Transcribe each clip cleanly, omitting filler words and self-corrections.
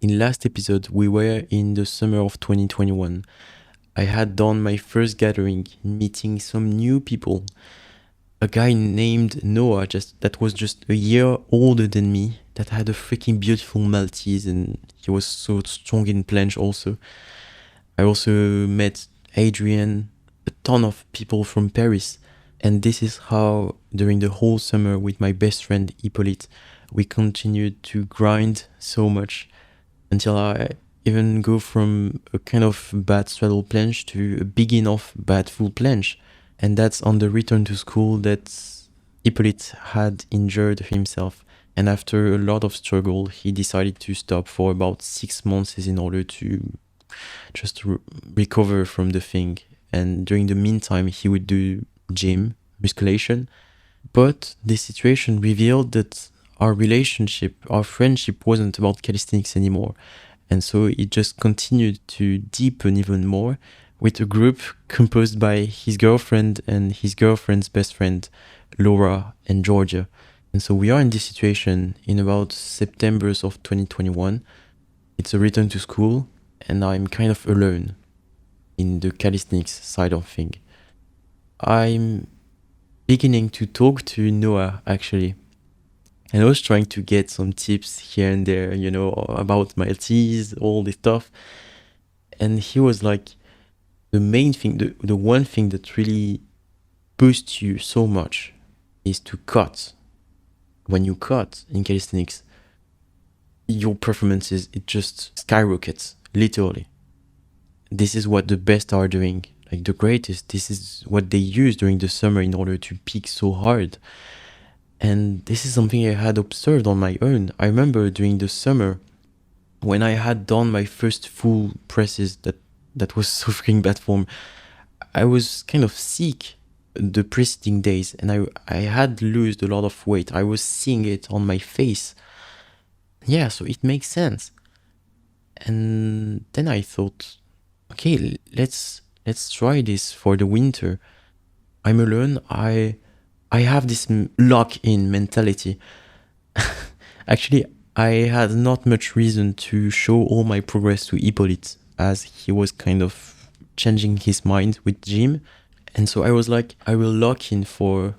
in last episode, we were in the summer of 2021. I had done my first gathering, meeting some new people. A guy named Noah, that was just a year older than me, that had a freaking beautiful Maltese, and he was so strong in planche also. I also met Adrian, a ton of people from Paris. And this is how, during the whole summer with my best friend Hippolyte, we continued to grind so much until I even go from a kind of bad straddle planche to a big enough bad full planche. And that's on the return to school that Hippolyte had injured himself. And after a lot of struggle, he decided to stop for about 6 months in order to just recover from the thing. And during the meantime, he would do gym, musculation. But this situation revealed that our relationship, our friendship wasn't about calisthenics anymore. And so it just continued to deepen even more with a group composed by his girlfriend and his girlfriend's best friend, Laura and Georgia. And so we are in this situation in about September of 2021. It's a return to school, and I'm kind of alone in the calisthenics side of things. I'm beginning to talk to Noah, actually. And I was trying to get some tips here and there, about Maltese, all this stuff. And he was like, the main thing, the one thing that really boosts you so much is to cut. When you cut in calisthenics, your performances, it just skyrockets, literally. This is what the best are doing, like the greatest. This is what they use during the summer in order to peak so hard. And this is something I had observed on my own. I remember during the summer when I had done my first full presses that was so freaking bad form, I was kind of sick the preceding days, and I had lost a lot of weight. I was seeing it on my face. Yeah, so it makes sense. And then I thought, okay, let's try this for the winter. I'm alone. I have this lock-in mentality. Actually, I had not much reason to show all my progress to Hippolyte, as he was kind of changing his mind with gym. And so I was like, I will lock in for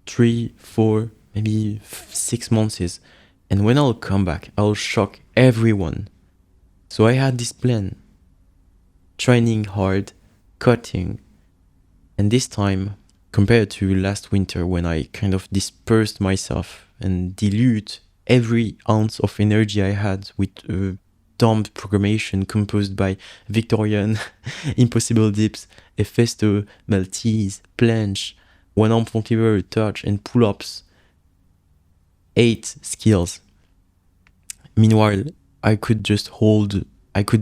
3, 4, maybe 6 months. And when I'll come back, I'll shock everyone. So I had this plan. Training hard, cutting. And this time, compared to last winter when I kind of dispersed myself and dilute every ounce of energy I had with a dumped programmation composed by Victorian, impossible dips, Efesto, Maltese, planche, one arm front lever, touch, and pull-ups. 8 skills. Meanwhile, I could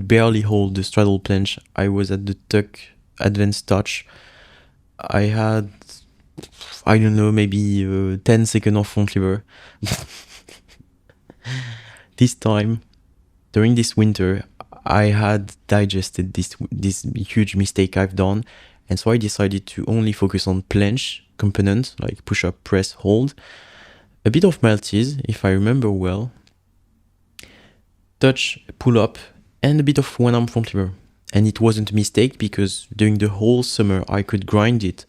barely hold the straddle planche. I was at the tuck advanced touch. I had, I don't know, maybe 10 seconds of front lever. This time, during this winter, I had digested this huge mistake I've done, and so I decided to only focus on planche components, like push-up, press, hold, a bit of Maltese, if I remember well, touch, pull-up, and a bit of one-arm front lever. And it wasn't a mistake because during the whole summer I could grind it,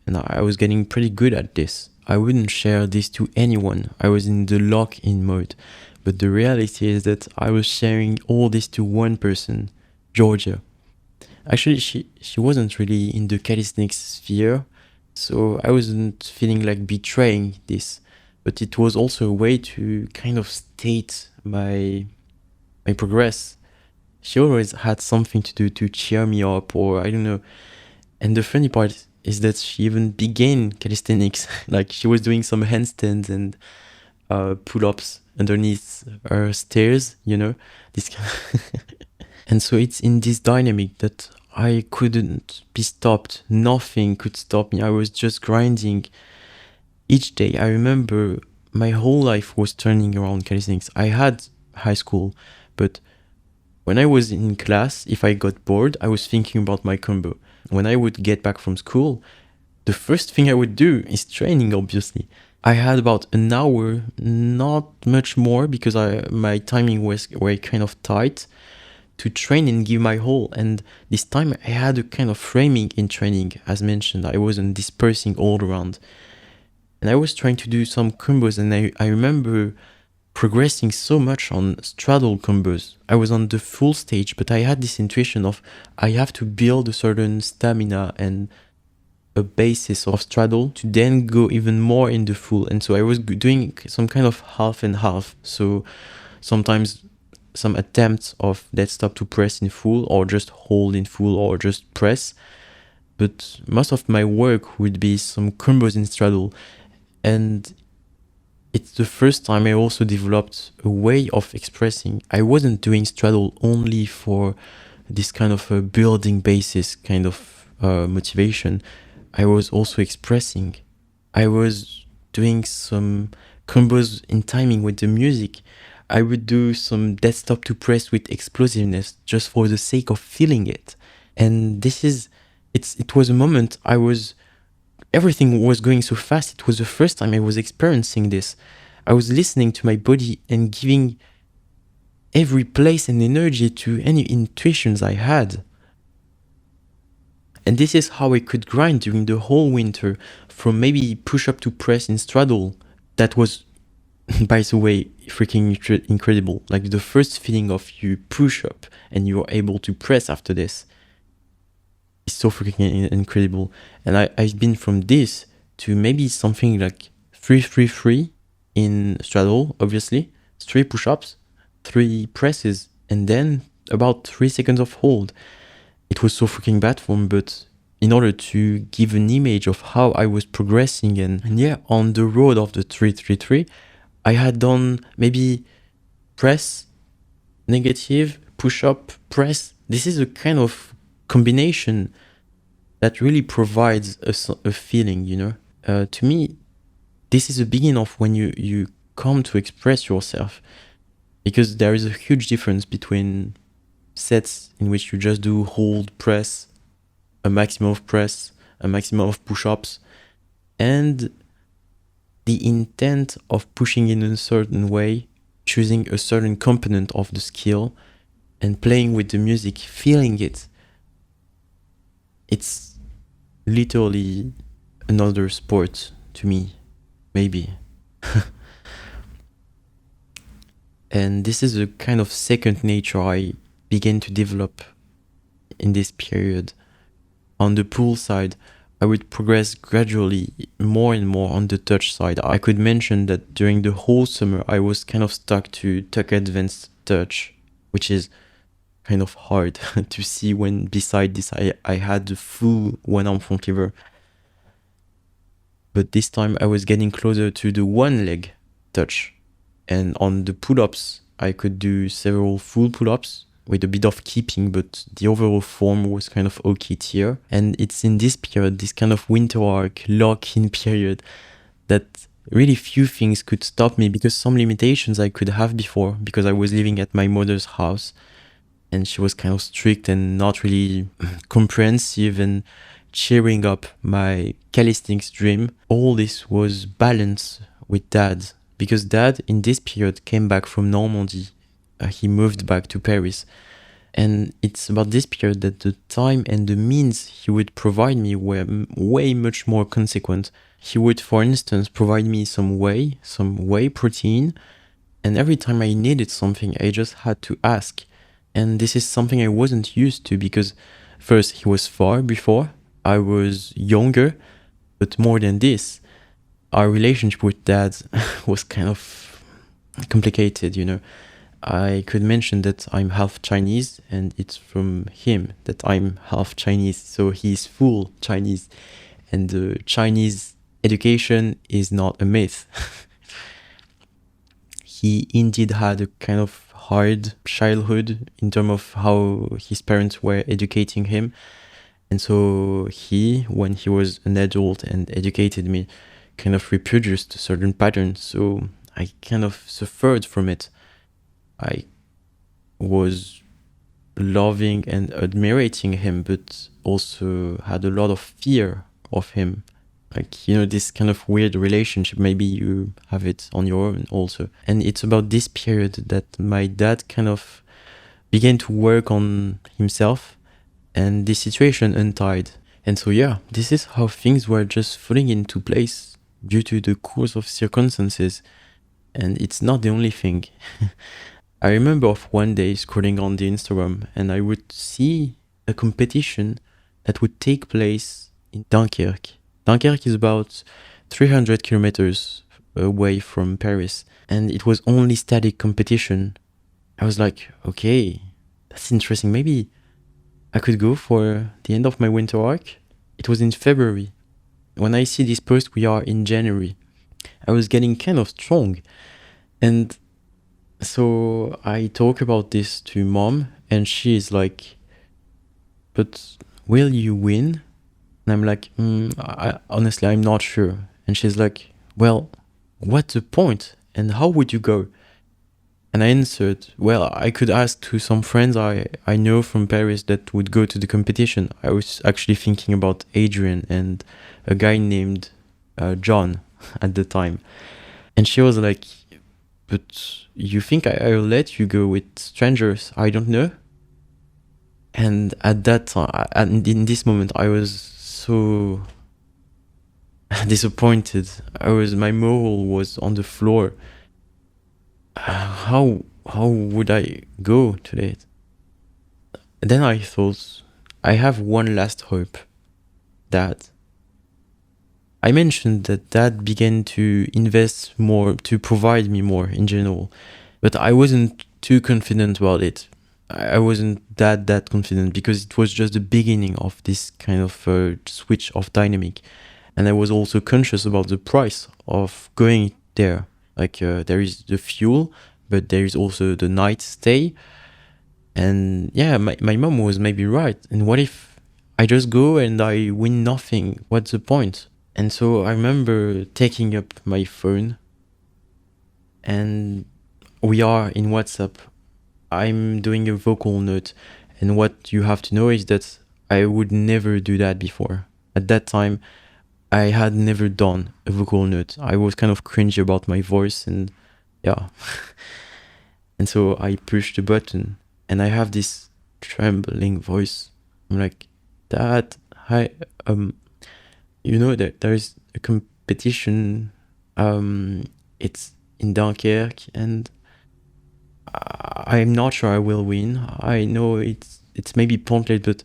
and I was getting pretty good at this. I wouldn't share this to anyone. I was in the lock-in mode. But the reality is that I was sharing all this to one person, Georgia. Actually, she wasn't really in the calisthenics sphere, so I wasn't feeling like betraying this. But it was also a way to kind of state my progress. She always had something to do to cheer me up, or I don't know. And the funny part is that she even began calisthenics. Like she was doing some handstands and pull-ups underneath her stairs, this and so it's in this dynamic that I couldn't be stopped. Nothing could stop me. I was just grinding each day. I remember my whole life was turning around calisthenics. I had high school, but when I was in class, if I got bored, I was thinking about my combo. When I would get back from school, the first thing I would do is training, obviously. I had about an hour, not much more, because my timing was were kind of tight to train and give my whole. And this time I had a kind of framing in training, as mentioned. I wasn't dispersing all around. And I was trying to do some combos, and I remember progressing so much on straddle combos. I was on the full stage, but I had this intuition of I have to build a certain stamina and a basis of straddle to then go even more in the full. And so I was doing some kind of half and half. So sometimes some attempts of dead stop to press in full, or just hold in full, or just press. But most of my work would be some combos in straddle. And it's the first time I also developed a way of expressing. I wasn't doing straddle only for this kind of a building basis kind of motivation. I was also expressing. I was doing some combos in timing with the music. I would do some dead stop to press with explosiveness just for the sake of feeling it. And it was a moment everything was going so fast. It was the first time I was experiencing this. I was listening to my body and giving every place and energy to any intuitions I had. And this is how I could grind during the whole winter, from maybe push up to press in straddle. That was, by the way, freaking incredible. Like the first feeling of you push up and you're able to press after this is so freaking incredible. And I've been from this to maybe something like 3-3-3 in straddle, obviously, 3 push-ups, 3 presses, and then about 3 seconds of hold. It was so freaking bad form, but in order to give an image of how I was progressing, and yeah, on the road of the 3-3-3, I had done maybe press, negative, push up, press. This is a kind of combination that really provides a feeling, you know? To me, this is the beginning of when you come to express yourself, because there is a huge difference between sets in which you just do hold, press, a maximum of press, a maximum of push-ups, and the intent of pushing in a certain way, choosing a certain component of the skill, and playing with the music, feeling it. It's literally another sport to me, maybe. And this is a kind of second nature I began to develop in this period. On the pool side, I would progress gradually more and more on the touch side. I could mention that during the whole summer, I was kind of stuck to tuck advanced touch, which is kind of hard to see when beside this I had the full one-arm front lever. But this time I was getting closer to the one leg touch. And on the pull-ups, I could do several full pull-ups with a bit of keeping, but the overall form was kind of okay tier. And it's in this period, this kind of winter arc, lock-in period, that really few things could stop me, because some limitations I could have before, because I was living at my mother's house and she was kind of strict and not really comprehensive and cheering up my calisthenics dream. All this was balanced with dad, because dad in this period came back from Normandy. He moved back to Paris. And it's about this period that the time and the means he would provide me were way much more consequent. He would, for instance, provide me some whey protein, and every time I needed something, I just had to ask. And this is something I wasn't used to, because first, he was far before, I was younger, but more than this, our relationship with dad was kind of complicated, you know. I could mention that I'm half Chinese, and it's from him that I'm half Chinese, so he's full Chinese, and the Chinese education is not a myth. He indeed had a kind of hard childhood in terms of how his parents were educating him. And so he, when he was an adult and educated me, kind of reproduced certain patterns. So I kind of suffered from it. I was loving and admiring him, but also had a lot of fear of him. Like, you know, this kind of weird relationship. Maybe you have it on your own also. And it's about this period that my dad kind of began to work on himself and the situation untied. And so, yeah, this is how things were just falling into place due to the course of circumstances. And it's not the only thing. I remember of one day scrolling on the Instagram and I would see a competition that would take place in Dunkirk. Dunkirk is about 300 kilometers away from Paris, and it was only static competition. I was like, okay, that's interesting. Maybe I could go for the end of my winter arc. It was in February. When I see this post, we are in January. I was getting kind of strong. And so I talk about this to mom, and she is like, but will you win? And I'm like, honestly, I'm not sure. And she's like, well, what's the point? And how would you go? And I answered, well, I could ask to some friends I know from Paris that would go to the competition. I was actually thinking about Adrian and a guy named John at the time. And she was like, but you think I'll let you go with strangers I don't know? And at that time, and in this moment, I was so disappointed. My moral was on the floor. How would I go to it? Then I thought, I have one last hope. That I mentioned that Dad began to invest more, to provide me more in general, but I wasn't too confident about it. I wasn't that confident because it was just the beginning of this kind of switch of dynamic, and I was also conscious about the price of going there. Like there is the fuel, but there is also the night stay. And yeah, my mom was maybe right. And what if I just go and I win nothing? What's the point? And so I remember taking up my phone, and we are in WhatsApp. I'm doing a vocal note. And what you have to know is that I would never do that before. At that time, I had never done a vocal note. I was kind of cringy about my voice, and yeah. And so I pushed the button, and I have this trembling voice. I'm like, Dad, hi, you know that there's a competition. It's in Dunkirk, and I'm not sure I will win. I know it's maybe pointless, but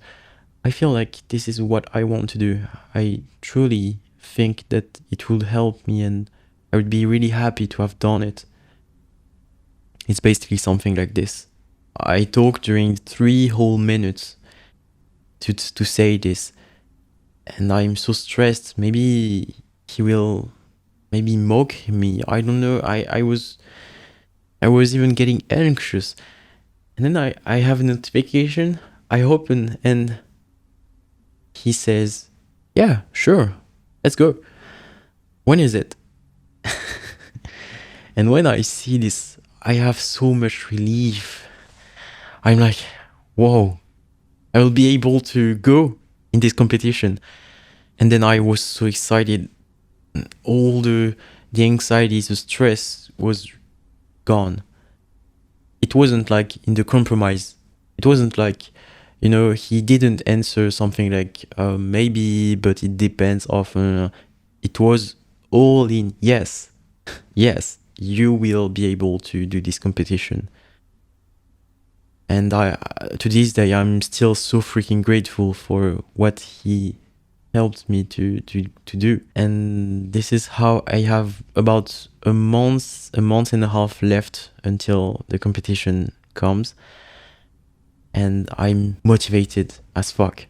I feel like this is what I want to do. I truly think that it will help me, and I would be really happy to have done it. It's basically something like this. I talked during 3 whole minutes to say this, and I'm so stressed. Maybe he will maybe mock me. I don't know. I was even getting anxious. And then I have a notification. I open and he says, yeah, sure, let's go. When is it? And when I see this, I have so much relief. I'm like, whoa, I will be able to go in this competition. And then I was so excited. All the anxiety, the stress was gone. It wasn't like in the compromise. It wasn't like, you know, he didn't answer something like maybe, but it depends often. It was all in yes. Yes, you will be able to do this competition. And to this day, I'm still so freaking grateful for what he helped me to do. And this is how I have about a month and a half left until the competition comes. And I'm motivated as fuck.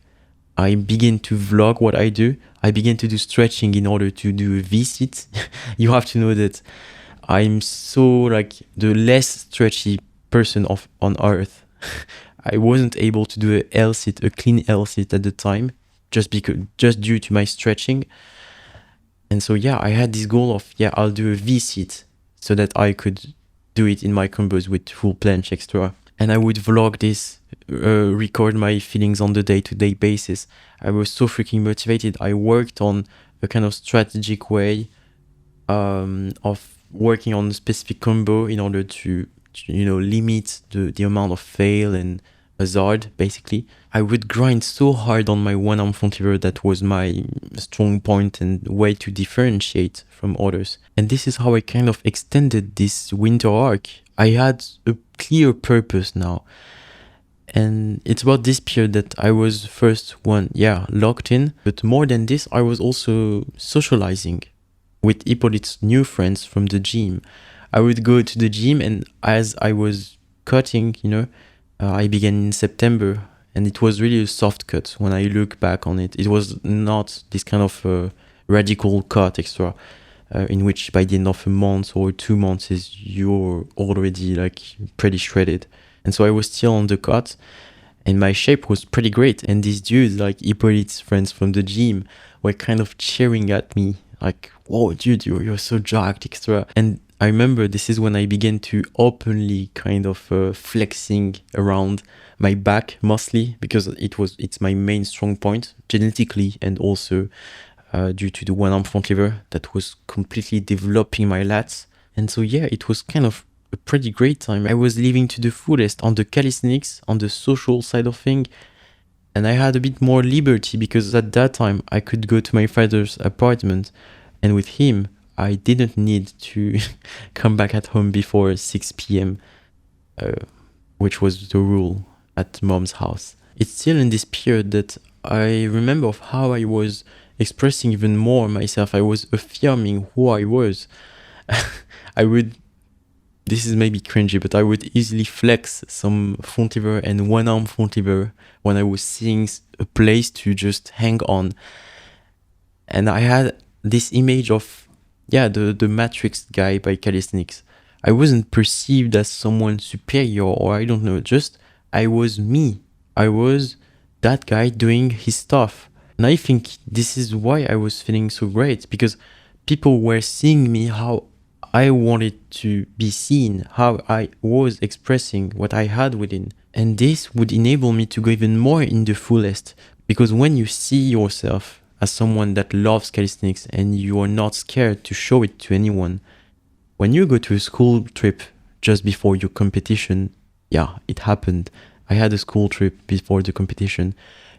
I begin to vlog what I do. I begin to do stretching in order to do a V-sit. You have to know that I'm so like the less stretchy person on earth. I wasn't able to do a L-sit, a clean L-sit at the time, just due to my stretching. And so yeah, I had this goal of I'll do a V-sit so that I could do it in my combos with full planche extra. And I would vlog this, record my feelings on the day-to-day basis. I was so freaking motivated. I worked on a kind of strategic way of working on a specific combo in order to limit the amount of fail and hazard, basically. I would grind so hard on my one arm front lever. That was my strong point and way to differentiate from others. And this is how I kind of extended this winter arc. I had a clear purpose now. And it's about this period that I was first locked in. But more than this, I was also socializing with Hippolyte's new friends from the gym. I would go to the gym, and as I was cutting, I began in September, and it was really a soft cut. When I look back on it, it was not this kind of radical cut extra, in which by the end of a month or 2 months is you're already like pretty shredded. And so I was still on the cut, and my shape was pretty great. And these dudes, like Hippolyte's friends from the gym, were kind of cheering at me, like, "Whoa, dude, you're so jacked, extra." And I remember this is when I began to openly kind of flexing around my back, mostly because it's my main strong point genetically, and also due to the one arm front lever that was completely developing my lats. And so yeah, it was kind of a pretty great time. I was living to the fullest on the calisthenics, on the social side of things, and I had a bit more liberty because at that time I could go to my father's apartment, and with him I didn't need to come back at home before 6 p.m., which was the rule at mom's house. It's still in this period that I remember of how I was expressing even more myself. I was affirming who I was. This is maybe cringy, but I would easily flex some front lever and one arm front lever when I was seeing a place to just hang on. And I had this image of, the Matrix guy by calisthenics. I wasn't perceived as someone superior, or I don't know, just I was me. I was that guy doing his stuff. And I think this is why I was feeling so great, because people were seeing me how I wanted to be seen, how I was expressing what I had within. And this would enable me to go even more in the fullest, because when you see yourself as someone that loves calisthenics and you are not scared to show it to anyone, when you go to a school trip just before your competition, it happened. I had a school trip before the competition.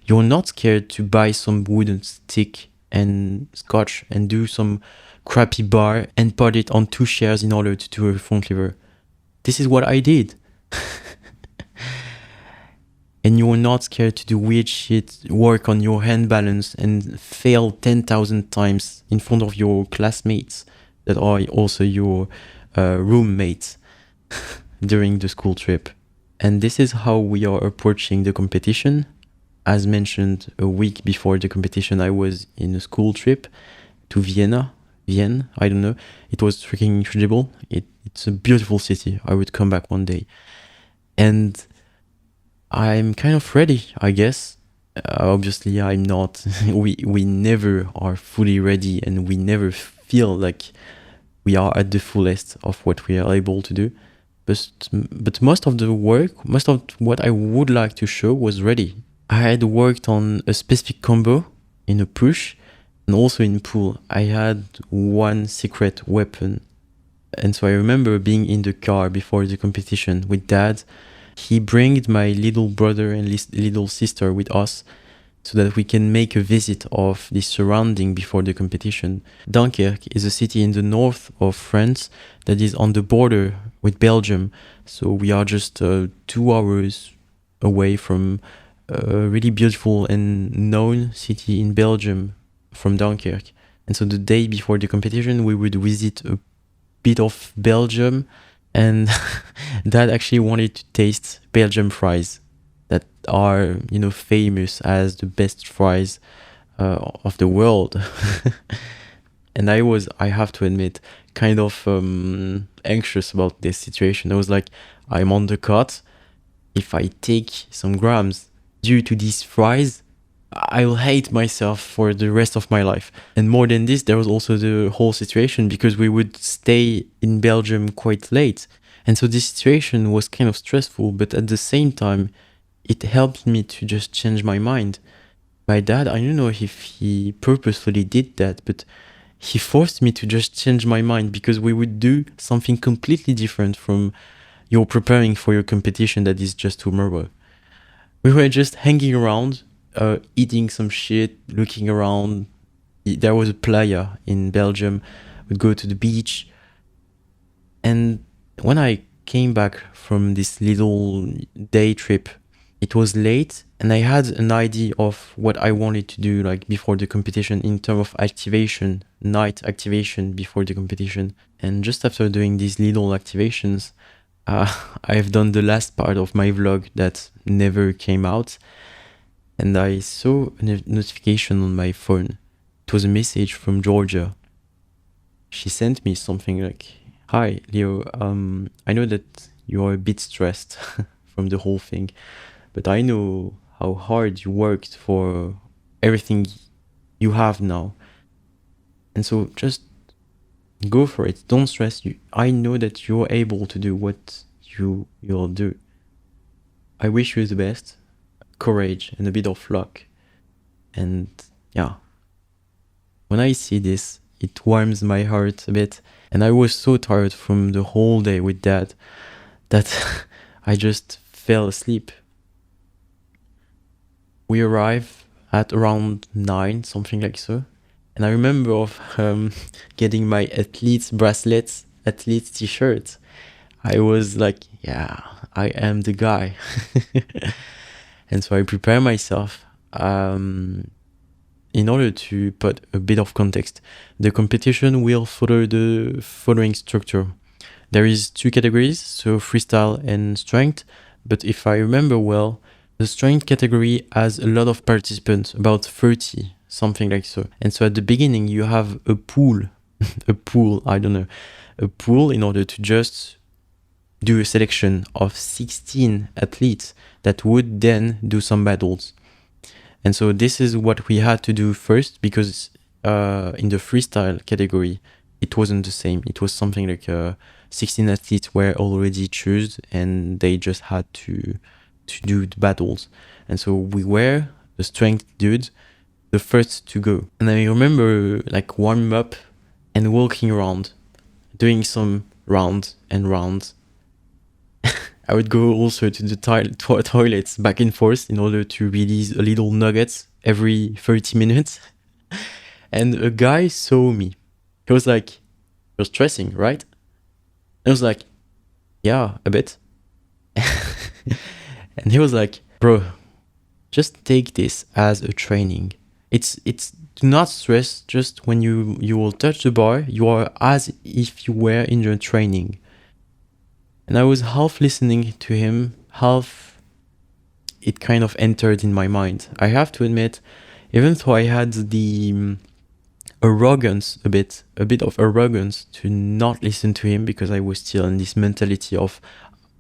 You're not scared to buy some wooden stick and scotch and do some crappy bar and put it on 2 chairs in order to do a front lever. This is what I did. And you're not scared to do weird shit, work on your hand balance and fail 10,000 times in front of your classmates that are also your roommates during the school trip. And this is how we are approaching the competition. As mentioned, a week before the competition, I was in a school trip to Vienne, I don't know. It was freaking incredible. It's a beautiful city. I would come back one day. And I'm kind of ready, I guess. Obviously, I'm not. We never are fully ready, and we never feel like we are at the fullest of what we are able to do. But most of the work, most of what I would like to show was ready. I had worked on a specific combo in a push and also in pull. I had one secret weapon. And so I remember being in the car before the competition with dad. He brought my little brother and little sister with us so that we can make a visit of the surrounding before the competition. Dunkirk is a city in the north of France that is on the border with Belgium. So we are just 2 hours away from a really beautiful and known city in Belgium from Dunkirk. And so the day before the competition, we would visit a bit of Belgium, and Dad actually wanted to taste Belgian fries that are, famous as the best fries of the world. And I have to admit, kind of anxious about this situation. I was like, I'm on the cut. If I take some grams due to these fries, I'll hate myself for the rest of my life. And more than this, there was also the whole situation because we would stay in Belgium quite late. And so this situation was kind of stressful, but at the same time, it helped me to just change my mind. My dad, I don't know if he purposefully did that, but he forced me to just change my mind because we would do something completely different from you're preparing for your competition that is just tomorrow. We were just hanging around, eating some shit, looking around. There was a playa in Belgium. We'd go to the beach. And when I came back from this little day trip, it was late and I had an idea of what I wanted to do like before the competition in terms of activation, night activation before the competition. And just after doing these little activations, I've done the last part of my vlog that never came out. And I saw a notification on my phone. It was a message from Georgia. She sent me something like, "Hi, Leo. I know that you're a bit stressed from the whole thing, but I know how hard you worked for everything you have now. And so just go for it. Don't stress. I know that you're able to do what you'll do. I wish you the best, courage, and a bit of luck." And yeah, when I see this, it warms my heart a bit. And I was so tired from the whole day with Dad that I just fell asleep. We arrived at around 9, something like so. And I remember of getting my athlete's bracelets, athlete's t-shirt. I was like, yeah, I am the guy. And so I prepare myself. In order to put a bit of context, the competition will follow the following structure. There is 2 categories, so freestyle and strength. But if I remember well, the strength category has a lot of participants, about 30, something like so. And so at the beginning, you have a pool, a pool in order to just do a selection of 16 athletes that would then do some battles. And so this is what we had to do first, because in the freestyle category, it wasn't the same. It was something like 16 athletes were already chosen and they just had to do the battles. And so we were, the strength dudes, the first to go. And I remember like warming up and walking around, doing some rounds and rounds. I would go also to the toilets back and forth in order to release a little nuggets every 30 minutes. And a guy saw me. He was like, "You're stressing, right?" And I was like, "Yeah, a bit." And he was like, "Bro, just take this as a training. It's do not stress. Just when you will touch the bar, you are as if you were in your training." And I was half listening to him, half it kind of entered in my mind. I have to admit, even though I had the arrogance, a bit of arrogance to not listen to him because I was still in this mentality of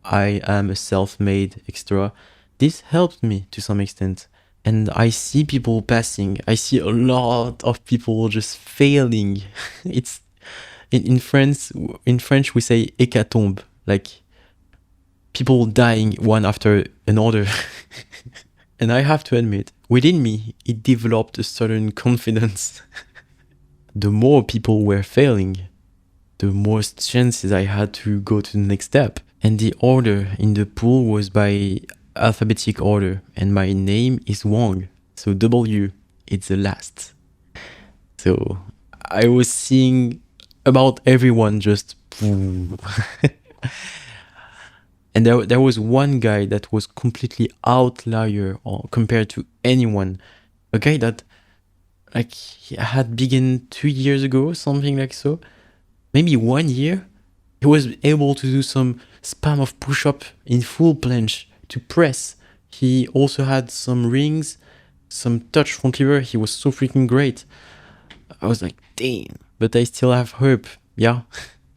I am a self-made extra, this helped me to some extent. And I see people passing. I see a lot of people just failing. It's in France. In French, we say hécatombe, like people dying one after another. And I have to admit, within me, it developed a certain confidence. The more people were failing, the more chances I had to go to the next step. And the order in the pool was by alphabetic order, and my name is Wang, so W, it's the last. So I was seeing about everyone just and there was one guy that was completely outlier compared to anyone. A guy that like he had begun 2 years ago, something like so. Maybe 1 year. He was able to do some spam of push-up in full planche to press. He also had some rings, some touch front lever. He was so freaking great. I was like, damn. But I still have hope. Yeah.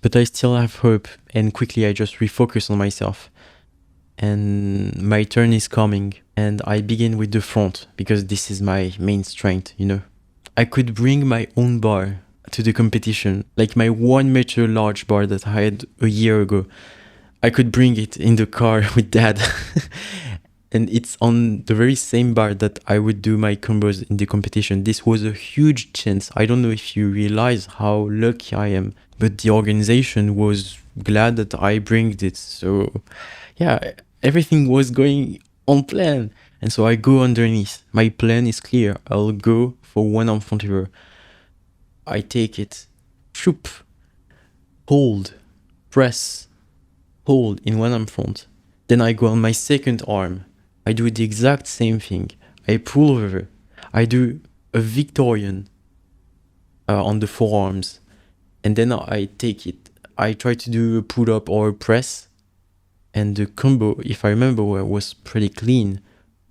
But I still have hope. And quickly I just refocus on myself. And my turn is coming. And I begin with the front because this is my main strength, you know. I could bring my own bar to the competition, like my 1 meter large bar that I had a year ago. I could bring it in the car with Dad. And it's on the very same bar that I would do my combos in the competition. This was a huge chance. I don't know if you realize how lucky I am, but the organization was glad that I bring it. So yeah, everything was going on plan. And so I go underneath. My plan is clear. I'll go for one arm front lever. I take it, shoop, hold, press, hold in one arm front. Then I go on my second arm. I do the exact same thing. I pull over. I do a Victorian on the forearms. And then I take it. I try to do a pull up or a press. And the combo, if I remember well, was pretty clean.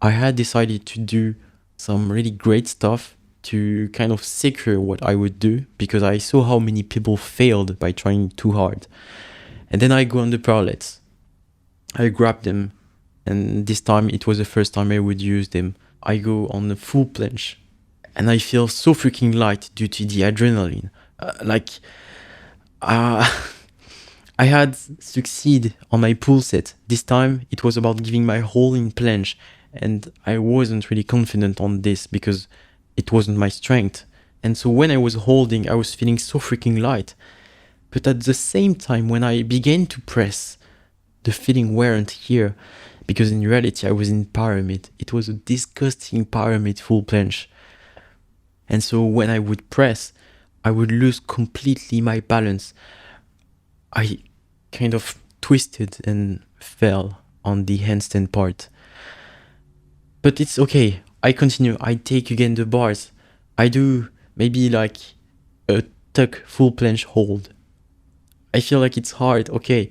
I had decided to do some really great stuff to kind of secure what I would do because I saw how many people failed by trying too hard. And then I go on the parallels. I grab them, and this time it was the first time I would use them. I go on the full planche, and I feel so freaking light due to the adrenaline. Uh, I had succeed on my pull set. This time it was about giving my whole in planche, and I wasn't really confident on this because it wasn't my strength. And so when I was holding, I was feeling so freaking light. But at the same time, when I began to press, the feeling weren't here because in reality I was in pyramid. It was a disgusting pyramid full planche. And so when I would press, I would lose completely my balance. I kind of twisted and fell on the handstand part. But it's okay. I continue. I take again the bars. I do maybe like a tuck full planche hold. I feel like it's hard. Okay.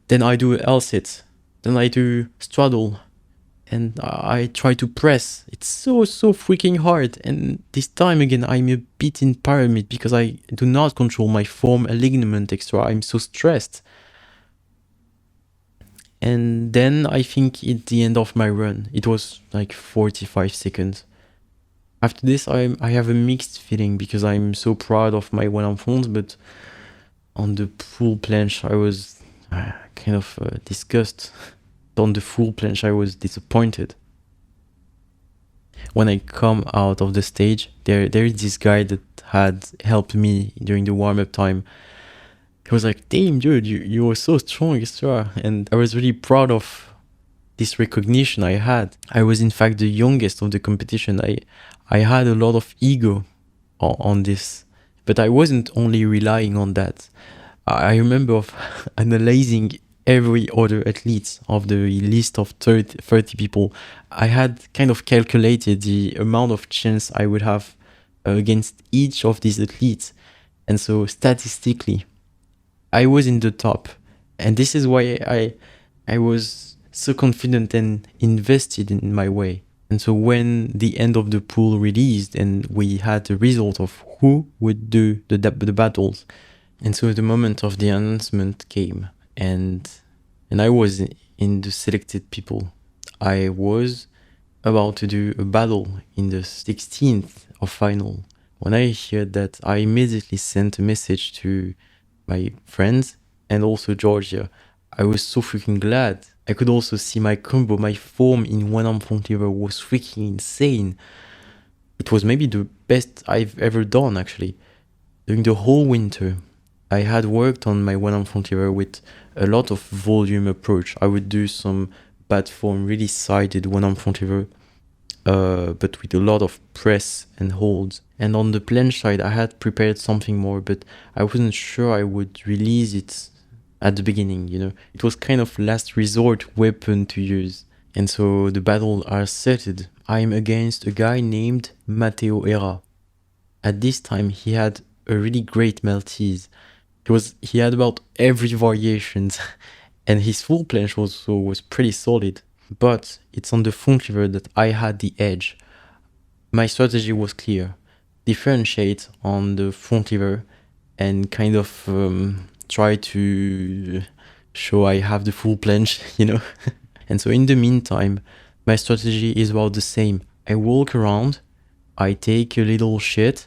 Then I do L-sit. Then I do straddle. And I try to press. It's so freaking hard. And this time again, I'm a bit in pyramid because I do not control my form alignment extra. I'm so stressed. And then I think at the end of my run, it was like 45 seconds. After this, I have a mixed feeling because I'm so proud of my one arm front, but on the full planche, I was kind of disgusted. On the full planche, I was disappointed. When I come out of the stage, there is this guy that had helped me during the warm-up time. He was like, damn, dude, you were so strong, extra. And I was really proud of this recognition I had. I was in fact the youngest of the competition. I had a lot of ego on this, but I wasn't only relying on that. I remember of analyzing every other athlete of the list of 30 people. I had kind of calculated the amount of chance I would have against each of these athletes. And so statistically, I was in the top. And this is why I was so confident and invested in my way. And so when the end of the pool released and we had the result of who would do the battles, and so the moment of the announcement came, and I was in the selected people. I was about to do a battle in the 16th of final. When I heard that, I immediately sent a message to my friends and also Georgia. I was so freaking glad. I could also see my combo, my form in one arm front lever was freaking insane. It was maybe the best I've ever done, actually. During the whole winter, I had worked on my one arm front lever with a lot of volume approach. I would do some bad form, really sided one arm front lever, but with a lot of press and holds. And on the planche side, I had prepared something more, but I wasn't sure I would release it at the beginning, you know. It was kind of last resort weapon to use. And so the battle are settled. I'm against a guy named Matteo Era. At this time, he had a really great Maltese. He had about every variations, and his full planche was pretty solid. But it's on the front lever that I had the edge. My strategy was clear: differentiate on the front lever and kind of try to show I have the full planche, you know. And so in the meantime, my strategy is about the same. I walk around, I take a little shit,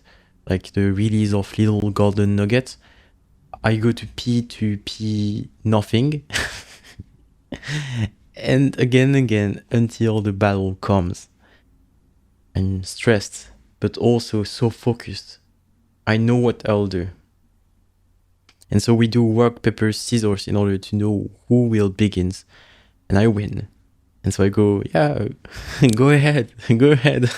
like the release of little golden nuggets. I go to pee nothing. and again until the battle comes. I'm stressed, but also so focused. I know what I'll do. And so we do rock, paper, scissors in order to know who will begin. And I win. And so I go, yeah, go ahead, go ahead.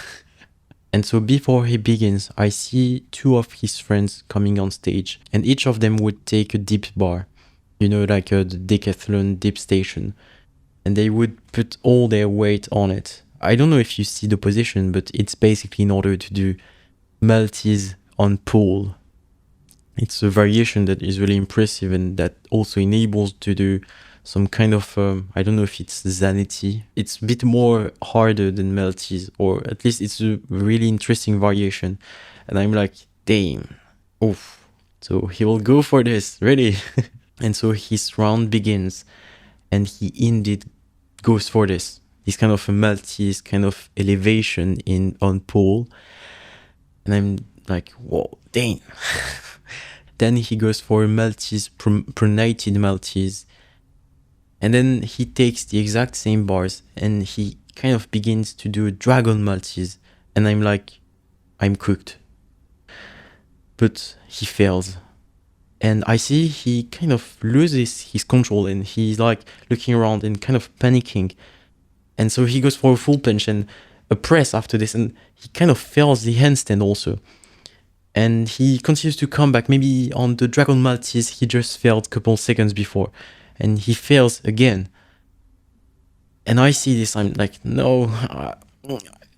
And so before he begins, I see two of his friends coming on stage, and each of them would take a dip bar, like the decathlon dip station, and they would put all their weight on it. I don't know if you see the position, but it's basically in order to do Maltese on pole. It's a variation that is really impressive and that also enables to do some kind of, I don't know if it's Zanetti. It's a bit more harder than Maltese, or at least it's a really interesting variation. And I'm like, damn, oof. So he will go for this, really. And so his round begins, and he indeed goes for this kind of a Maltese kind of elevation in on pole. And I'm like, whoa, dang. Then he goes for a Maltese, pronated Maltese. And then he takes the exact same bars and he kind of begins to do a Dragon Maltese. And I'm like, I'm cooked. But he fails. And I see he kind of loses his control and he's like looking around and kind of panicking. And so he goes for a full punch and a press after this. And he kind of fails the handstand also. And he continues to come back. Maybe on the Dragon Maltese, he just failed a couple seconds before. And he fails again. And I see this, I'm like, no,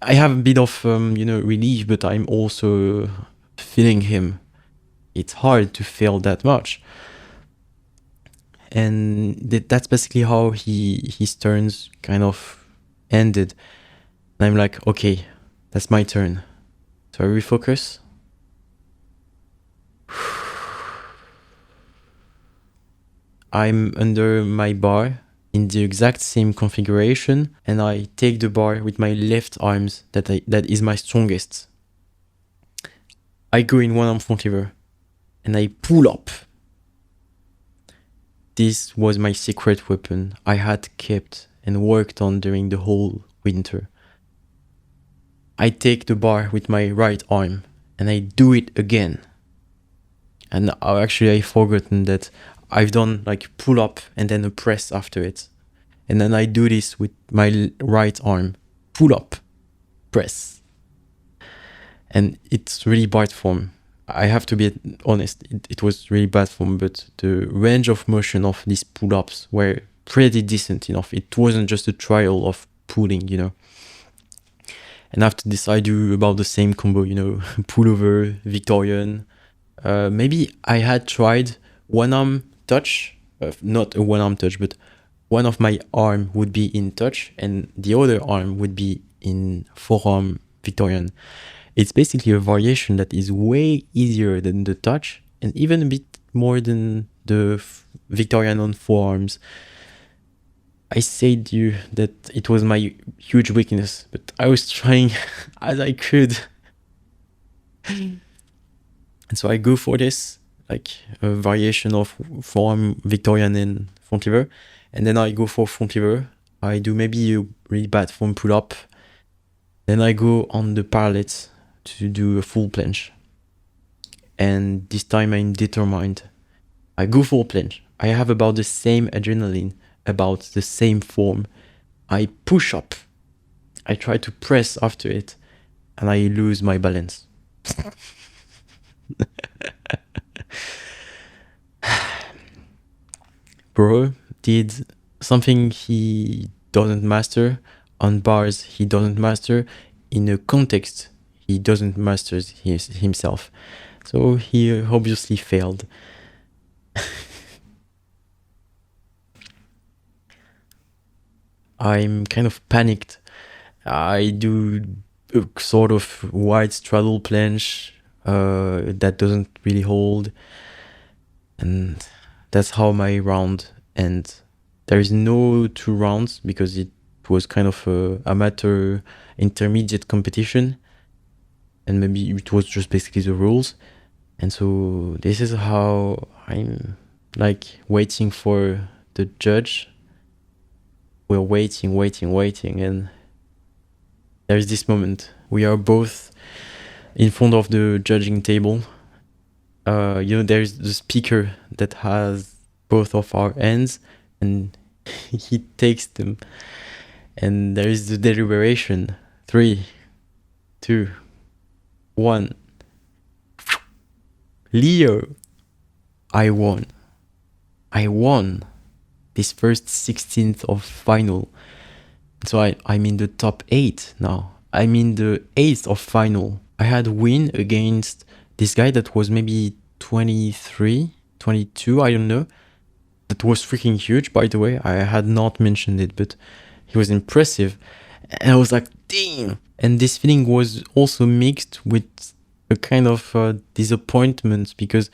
I have a bit of, relief, but I'm also feeling him. It's hard to fail that much. And that's basically how his turns kind of ended. And I'm like, okay, that's my turn. So I refocus. I'm under my bar in the exact same configuration, and I take the bar with my left arms that is my strongest. I go in one arm front lever, and I pull up. This was my secret weapon I had kept and worked on during the whole winter. I take the bar with my right arm, and I do it again. And I've forgotten that I've done like pull up and then a press after it. And then I do this with my right arm, pull up, press. And it's really bad form. I have to be honest, it was really bad form, but the range of motion of these pull-ups were pretty decent enough. It wasn't just a trial of pulling, And after this, I do about the same combo, pullover, Victorian. Maybe I had tried one arm touch, not a one arm touch, but one of my arm would be in touch and the other arm would be in forearm Victorian. It's basically a variation that is way easier than the touch and even a bit more than the Victorian on forearms. I said to you that it was my huge weakness, but I was trying as I could. And so I go for this, like a variation of forearm Victorian and front lever. And then I go for front lever. I do maybe a really bad form pull up. Then I go on the parallels to do a full planche. And this time I'm determined. I go full planche. I have about the same adrenaline, about the same form. I push up. I try to press after it. And I lose my balance. Bro did something he doesn't master on bars he doesn't master in a context he doesn't master himself. So he obviously failed. I'm kind of panicked. I do a sort of wide straddle planche that doesn't really hold. And that's how my round ends. There is no 2 rounds because it was kind of a amateur intermediate competition. And maybe it was just basically the rules. And so this is how I'm like waiting for the judge. We're waiting, and there's this moment. We are both in front of the judging table. There's the speaker that has both of our hands, and he takes them, and there is the deliberation. 3, 2, 1. Leo, I won. I won this first 16th of final. So I'm in the top 8 now. I'm in the 8th of final. I had a win against this guy that was maybe 23, 22, I don't know. That was freaking huge, by the way. I had not mentioned it, but he was impressive. And I was like, damn. And this feeling was also mixed with a kind of disappointment because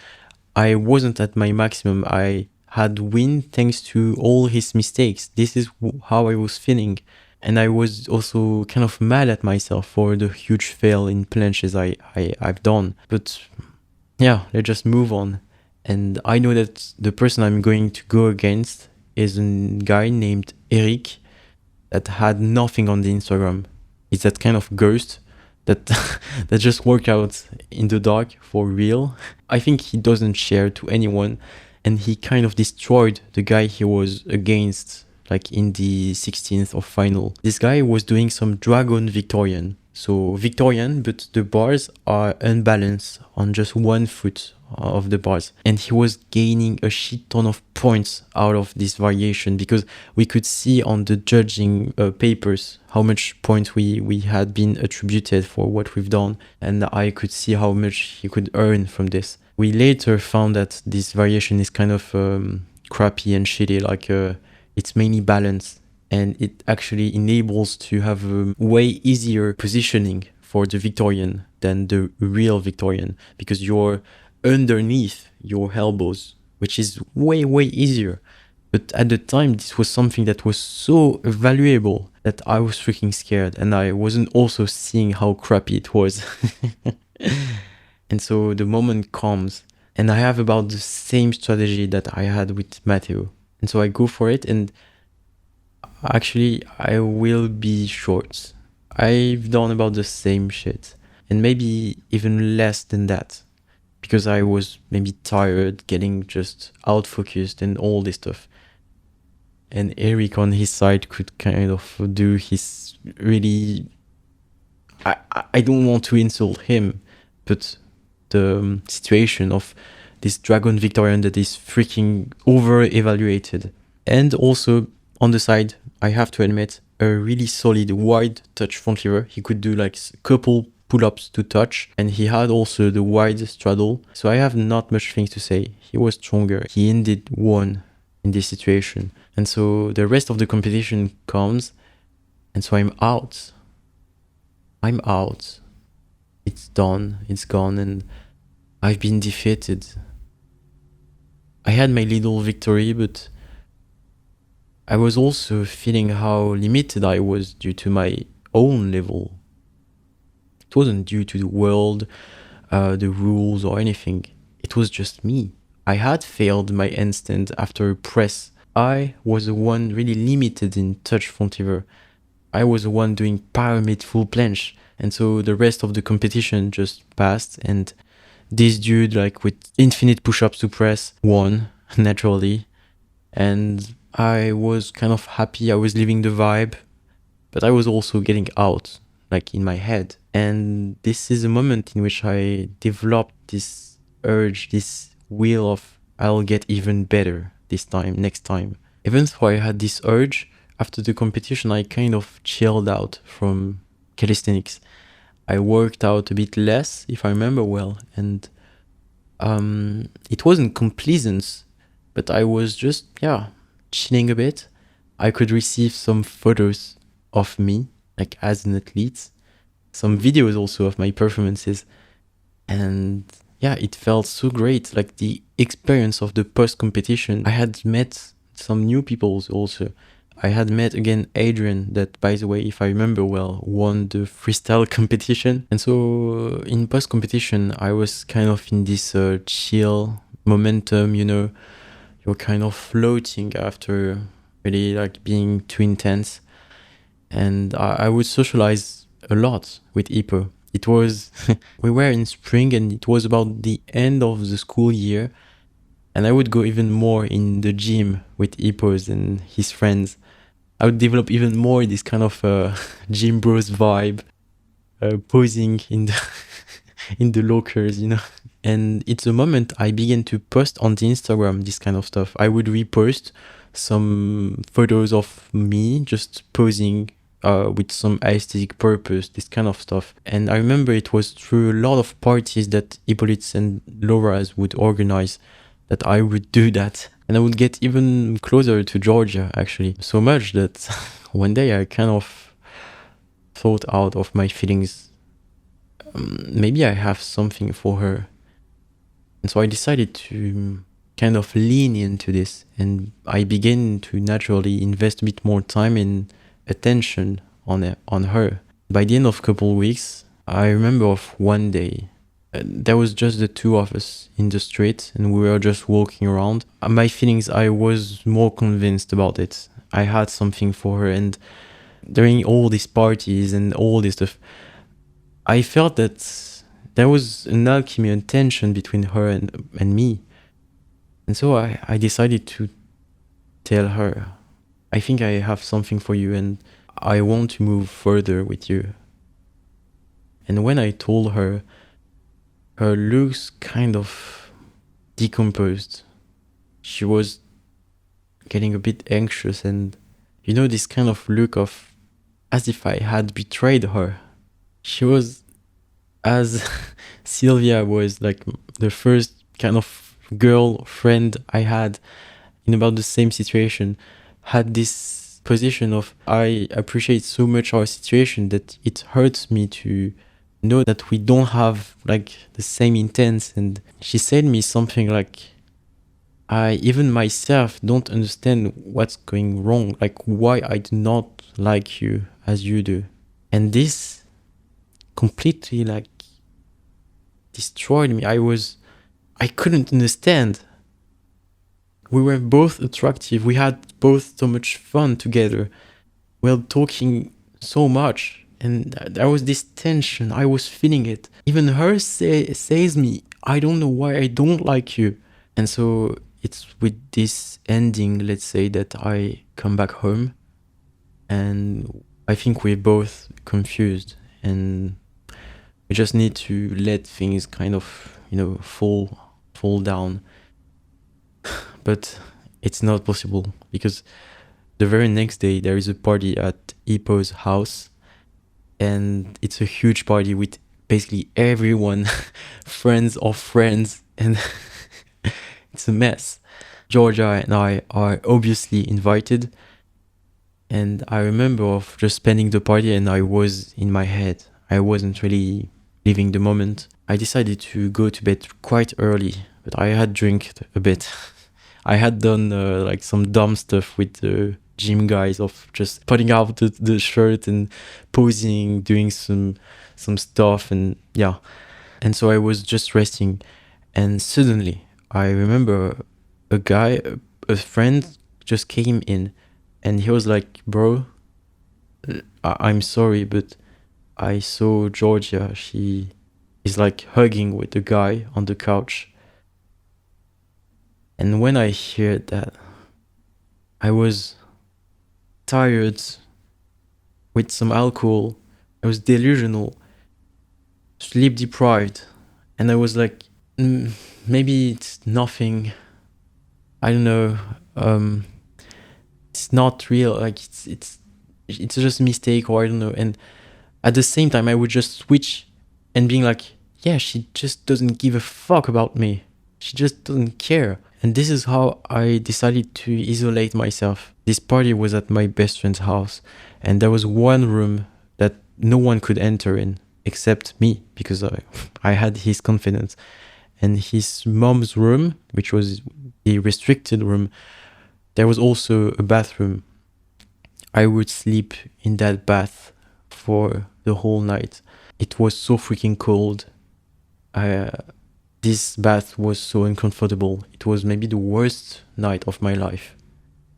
I wasn't at my maximum. I had win thanks to all his mistakes. This is how I was feeling. And I was also kind of mad at myself for the huge fail in planches I've done. But yeah, let's just move on. And I know that the person I'm going to go against is a guy named Eric that had nothing on the Instagram. It's that kind of ghost that that just work out in the dark for real. I think he doesn't share to anyone, and he kind of destroyed the guy he was against, like in the 16th of final. This guy was doing some dragon Victorian. So Victorian, but the bars are unbalanced on just one foot of the bars. And he was gaining a shit ton of points out of this variation because we could see on the judging papers how much points we had been attributed for what we've done. And I could see how much he could earn from this. We later found that this variation is kind of crappy and shitty, like it's mainly balanced, and it actually enables to have a way easier positioning for the Victorian than the real Victorian because you're underneath your elbows, which is way easier. But at the time, this was something that was so valuable that I was freaking scared, and I wasn't also seeing how crappy it was. And so the moment comes, and I have about the same strategy that I had with Matteo. And so I go for it, and actually I will be short. I've done about the same shit, and maybe even less than that, because I was maybe tired, getting just out focused and all this stuff. And Eric on his side could kind of do his really... I don't want to insult him, but the situation of this Dragon Victorian that is freaking over-evaluated. And also, on the side, I have to admit, a really solid wide touch front lever. He could do like a couple pull-ups to touch, and he had also the wide straddle. So I have not much things to say. He was stronger. He indeed won in this situation. And so the rest of the competition comes, and so I'm out. It's done, it's gone, and I've been defeated. I had my little victory, but I was also feeling how limited I was due to my own level. It wasn't due to the world, the rules, or anything. It was just me. I had failed my handstand after a press. I was the one really limited in touch front lever. I was the one doing pyramid full planche, and so the rest of the competition just passed, and this dude, like with infinite push-ups to press, won naturally. And I was kind of happy. I was living the vibe, but I was also getting out, like in my head. And this is a moment in which I developed this urge, this will of I'll get even better this time, next time. Even though I had this urge, after the competition, I kind of chilled out from calisthenics. I worked out a bit less, if I remember well, and it wasn't complaisance, but I was just, chilling a bit. I could receive some photos of me, like as an athlete, some videos also of my performances, and it felt so great, like the experience of the post-competition. I had met some new people also. I had met again Adrian, that, by the way, if I remember well, won the freestyle competition. And so in post-competition, I was kind of in this chill momentum, you're kind of floating after really like being too intense. And I would socialize a lot with Ipo. It was, we were in spring and it was about the end of the school year. And I would go even more in the gym with Ipos and his friends. I would develop even more this kind of gym bros vibe, posing in the in the lockers, you know. And it's the moment I began to post on the Instagram this kind of stuff. I would repost some photos of me just posing with some aesthetic purpose, this kind of stuff. And I remember it was through a lot of parties that Hippolyte's and Laura's would organize that I would do that. And I would get even closer to Georgia, actually. So much that one day I kind of thought out of my feelings. Maybe I have something for her. And so I decided to kind of lean into this. And I began to naturally invest a bit more time and attention on her. By the end of a couple of weeks, I remember of one day there was just the two of us in the street and we were just walking around. My feelings, I was more convinced about it. I had something for her, and during all these parties and all this stuff, I felt that there was an alchemy and tension between her and me. And so I decided to tell her, I think I have something for you and I want to move further with you. And when I told her, her looks kind of decomposed. She was getting a bit anxious and, you know, this kind of look of as if I had betrayed her. She was, as Sylvia was like the first kind of girlfriend I had in about the same situation, had this position of I appreciate so much our situation that it hurts me to know that we don't have like the same intent. And she said me something like, I even myself don't understand what's going wrong, like why I do not like you as you do. And this completely like destroyed me. I couldn't understand. We were both attractive. We had both so much fun together. We were talking so much. And there was this tension. I was feeling it. Even her says me, I don't know why I don't like you. And so it's with this ending, let's say, that I come back home. And I think we're both confused. And we just need to let things kind of, you know, fall down. But it's not possible because the very next day there is a party at Ipo's house, and it's a huge party with basically everyone, friends of friends, and it's a mess. Georgia and I are obviously invited, and I remember of just spending the party and I was in my head. I wasn't really living the moment. I decided to go to bed quite early, but I had drank a bit. I had done like some dumb stuff with the gym guys of just putting out the shirt and posing, doing some stuff, and yeah. And so I was just resting, and suddenly I remember a guy, a friend, just came in, and he was like, "Bro, I'm sorry, but I saw Georgia. She is like hugging with the guy on the couch." And when I heard that, I was tired with some alcohol. I was delusional, sleep deprived. And I was like, maybe it's nothing. I don't know. It's not real. Like it's just a mistake, or I don't know. And at the same time, I would just switch and being like, yeah, she just doesn't give a fuck about me. She just doesn't care. And this is how I decided to isolate myself. This party was at my best friend's house, and there was one room that no one could enter in except me, because I had his confidence. And his mom's room, which was the restricted room, there was also a bathroom. I would sleep in that bath for the whole night. It was so freaking cold. This bath was so uncomfortable. It was maybe the worst night of my life.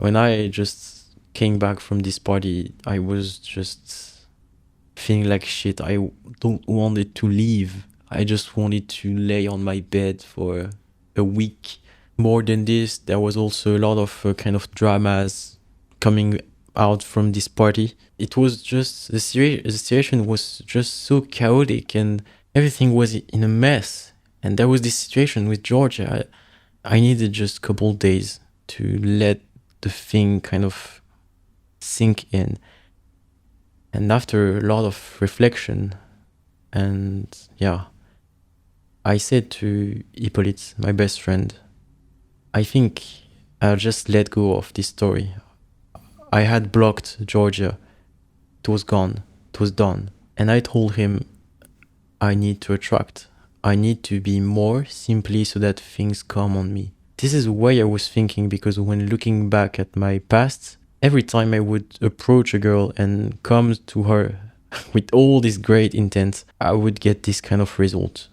When I just came back from this party, I was just feeling like shit. I don't wanted to leave. I just wanted to lay on my bed for a week. More than this, there was also a lot of kind of dramas coming out from this party. It was just the situation was just so chaotic and everything was in a mess. And there was this situation with Georgia. I needed just a couple days to let the thing kind of sink in. And after a lot of reflection, and yeah, I said to Hippolyte, my best friend, I think I'll just let go of this story. I had blocked Georgia. It was gone. It was done. And I told him I need to attract. I need to be more simply so that things come on me. This is the way I was thinking because when looking back at my past, every time I would approach a girl and come to her with all this great intent, I would get this kind of result.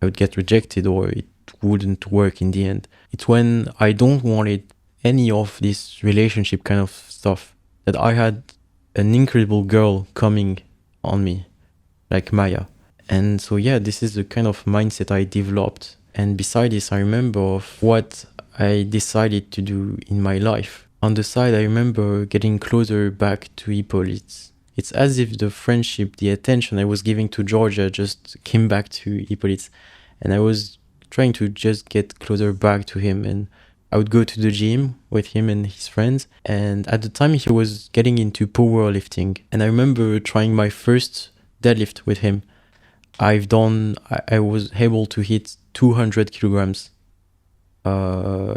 I would get rejected or it wouldn't work in the end. It's when I don't want it, any of this relationship kind of stuff, that I had an incredible girl coming on me, like Maya. And so yeah, this is the kind of mindset I developed. And beside this, I remember of what I decided to do in my life. On the side, I remember getting closer back to Hippolyte. It's as if the friendship, the attention I was giving to Georgia just came back to Hippolyte. And I was trying to just get closer back to him. And I would go to the gym with him and his friends. And at the time, he was getting into powerlifting. And I remember trying my first deadlift with him. I was able to hit 200 kilograms,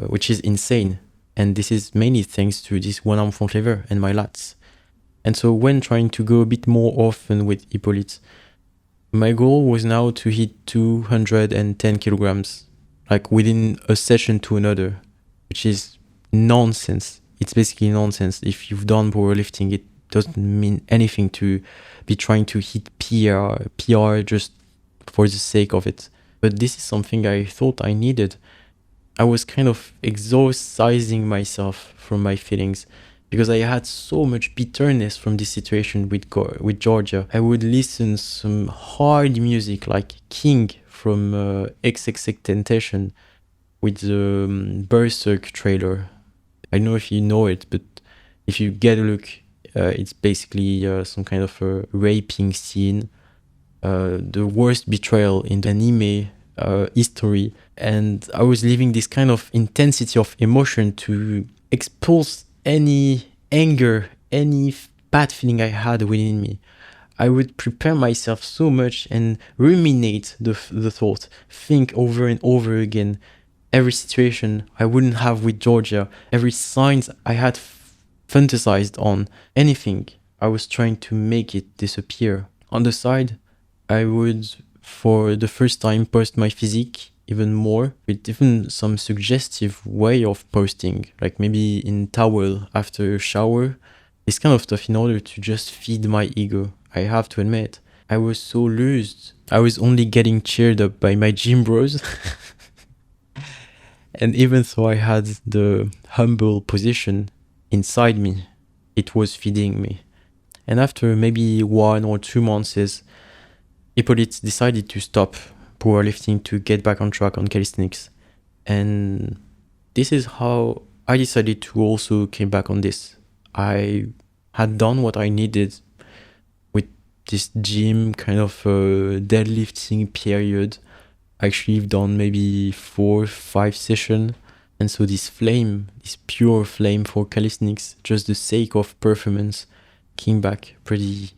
which is insane. And this is mainly thanks to this one arm front lever and my lats. And so when trying to go a bit more often with Hippolyte, my goal was now to hit 210 kilograms, like within a session to another, which is nonsense. It's basically nonsense. If you've done powerlifting, it doesn't mean anything to be trying to hit PR just for the sake of it. But this is something I thought I needed. I was kind of exorcising myself from my feelings because I had so much bitterness from this situation with Georgia. I would listen some hard music like King from XXXTentacion with the Berserk trailer. I don't know if you know it, but if you get a look, it's basically some kind of a raping scene, the worst betrayal in the anime history. And I was living this kind of intensity of emotion to expose any anger, any bad feeling I had within me. I would prepare myself so much and ruminate the thought, think over and over again every situation I wouldn't have with Georgia, every signs I had fantasized on, anything. I was trying to make it disappear. On the side, I would, for the first time, post my physique even more with even some suggestive way of posting, like maybe in towel after a shower. This kind of stuff in order to just feed my ego. I have to admit, I was so loose. I was only getting cheered up by my gym bros. And even though I had the humble position inside me, it was feeding me. And after maybe 1 or 2 months, Hippolyte decided to stop powerlifting to get back on track on calisthenics. And this is how I decided to also came back on this. I had done what I needed with this gym kind of deadlifting period. Actually, I've done maybe 4-5 sessions. And so this flame, this pure flame for calisthenics, just the sake of performance, came back pretty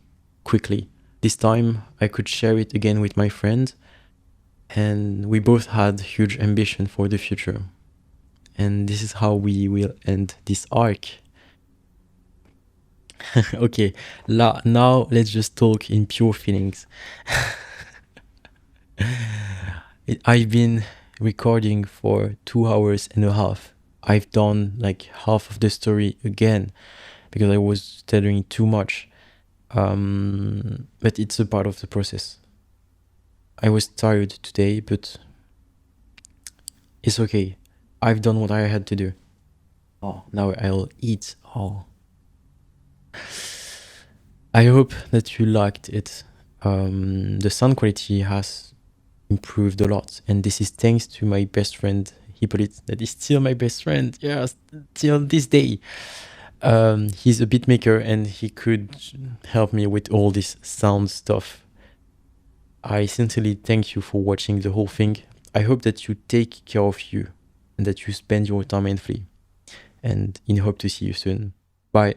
quickly. This time I could share it again with my friend, and we both had huge ambition for the future. And this is how we will end this arc. Okay, now let's just talk in pure feelings. I've been recording for 2 hours and a half. I've done like half of the story again because I was stuttering too much. But it's a part of the process. I was tired today, but it's okay. I've done what I had to do. Oh, now I'll eat. Oh, I hope that you liked it. The sound quality has improved a lot, and this is thanks to my best friend Hippolyte, that is still my best friend. Yes, till this day. He's a beat maker, and he could help me with all this sound stuff. I sincerely thank you for watching the whole thing. I hope that you take care of you and that you spend your time mindfully. And in hope to see you soon. Bye.